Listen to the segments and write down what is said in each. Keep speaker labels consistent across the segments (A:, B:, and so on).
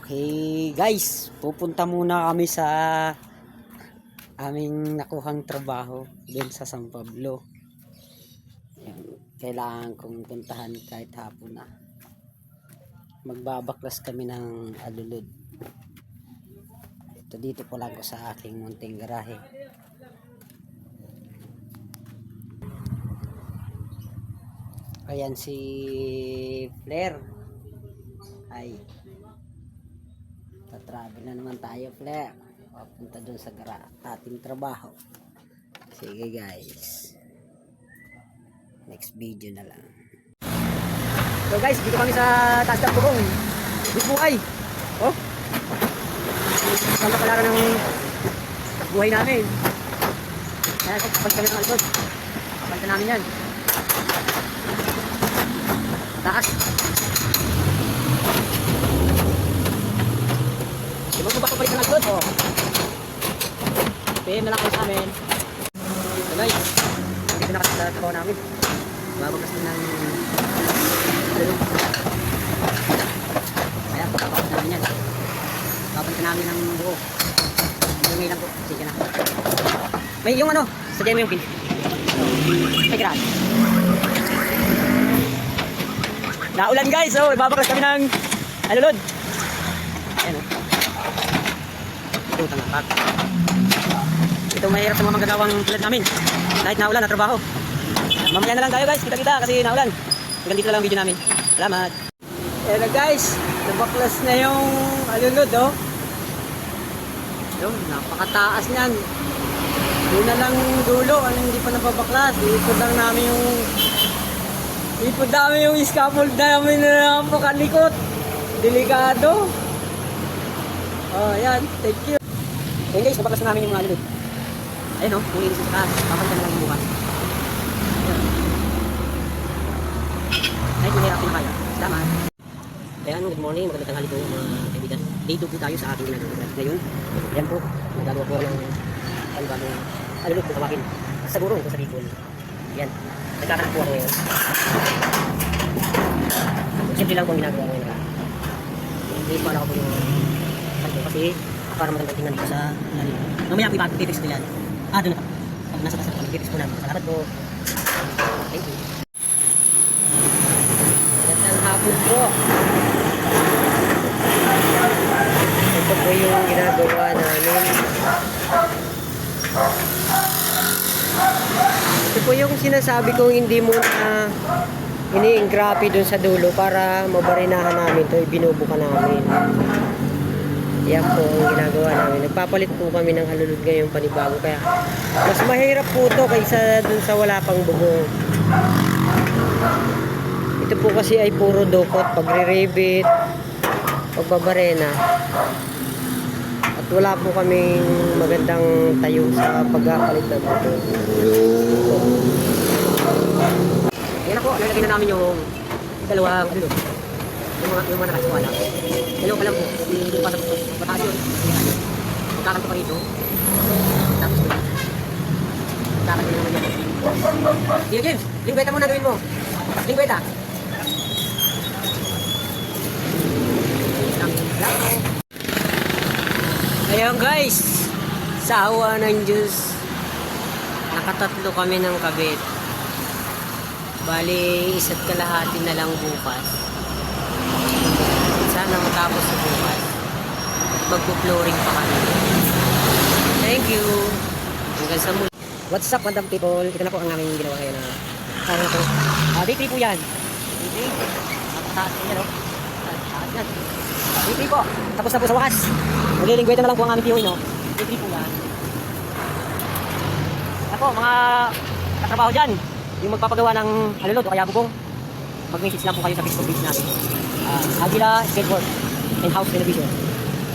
A: Okay guys, pupunta muna kami sa aming nakuhang trabaho dun sa San Pablo. Ayan, kailangan kong puntahan kahit hapon na. Magbabaklas kami ng alulod. Ito dito po lang ko sa aking munting garahe. Ayan si Flair. Ay, tatravel na naman tayo, Flair. Papunta dun sa ating trabaho. Sige guys, next video na lang. So guys, dito kami sa taas ng bubong. Dito ay oh, kami pala ng buhay namin. Kaya kapag kami ng alkod, kapag namin yan taas. Di ba kung baka palit ng alkod? Oh, PM na lang kayo sa amin. So guys, dito na kasi sa trabaho namin. Babagkas din ng kaya pagkakapag namin yan. Babalikan namin ng buo. Yung lang po, sige na. May yung ano, sadya mo yung pin. May grabe. Naulan guys, so ibabaklas kami ng alulod. Ayan o. Ito tangakak. Ito mahirap sa mga magagawang tulad namin. Kahit naulan na trabaho. Mamaya na lang tayo guys, kita-kita kasi naulan. Hanggang dito na lang ang video namin. Salamat. Ayan na guys, nabaklas na yung alulod oh. Yung napakataas niyan. Yun na lang dulo, ano hindi pa nababaklas. Iipod lang namin yung scaffold namin na napakalikot. Delikado. Oh, ayan, thank you. Ayan guys, nabaklas na namin yung alulod. Ayan oh, kung inis sa taas, papalitan na lang yung bukas. Ay, kung hirapin na kayo. Salamat. Ayan, good morning. Magandang tanghali po mga kaibigan. Day 2 po tayo sa ating ginagawa. Ngayon, ayan po, magagawa po ng bagong alulod po tawagin. Sa burong po sa Bicol. Ayan, nagkakanak po ako ngayon. Simple lang po ang ginagawa ngayon. Hindi pa ako po yung kanto kasi para magandang tingnan dito sa lalim. Mamaya po ipapipix ko yan. Doon na. Pag nasa taas po, ipipix ko namin. Salamat po. Thank you. Magandang hapon po. Ito po yung ginagawa namin. Ito po yung sinasabi kong hindi muna ini-engrape dun sa dulo para mabarinahan namin ito, ibinubuka namin. Yan po ang ginagawa namin. Nagpapalit po kami ng alulod ngayong panibago kaya mas mahirap po ito kaysa dun sa wala pang bubong. Ito po kasi ay puro dukot, pagre-rivet, pagbabarena. At wala po kaming magandang tayo sa pagpapalit ng bubong. Yan ako, lalagay na namin yung dalawang alulod. Yung mga nakasuwa lang. Dalawa pa lang po. Hindi pa sa mataas yun. Magkakanto pa rito. Tapos ko lang. Magkakanto naman yan. Dito James, lingweta muna gawin mo. Lingweta. Ayan guys, sa awa ng Diyos, nakatatlo kami ng kabit. Bali, isa't kalahati na lang bukas. Sana matapos sa bukas. Magpo-flooring pa kami. Thank you. Hanggang sa muli. What's up, madam people? Ito na po ang aming ginawa ngayon. Ano po? Day 3 po yan. Day 3. Taas yan o. Taas yan. Day 3 po. Tapos na po sa wakas. Maglilingweta na lang po ang aming POE no. Day 3 po yan. Ano po, mga katrabaho dyan. Yung magpapagawa ng alulod o kaya bubong. Mag-message lang po kayo sa Facebook page natin. Agila Skateboard and House Television.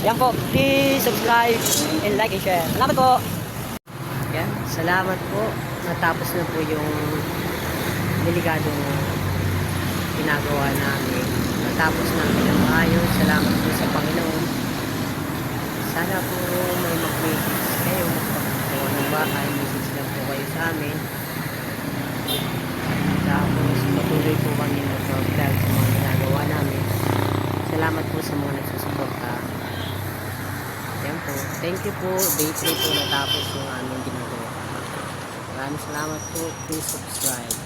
A: Ayan po, please subscribe and like and share. Salamat po. Ayan, salamat po. Natapos na po yung deligadong ginagawa namin. Natapos na ng maayos. Salamat po sa Panginoon. Sana po may mag-message kayo. Magpapagawa ng bahay. Message lang po kayo sa amin. Tapos patuloy po kami mag-vlog sa mga ginagawa namin. Salamat po sa mga nagsusuporta.
B: thank you po. Day 3 po natapos yung aming ginagawa. Maraming salamat po. Please subscribe.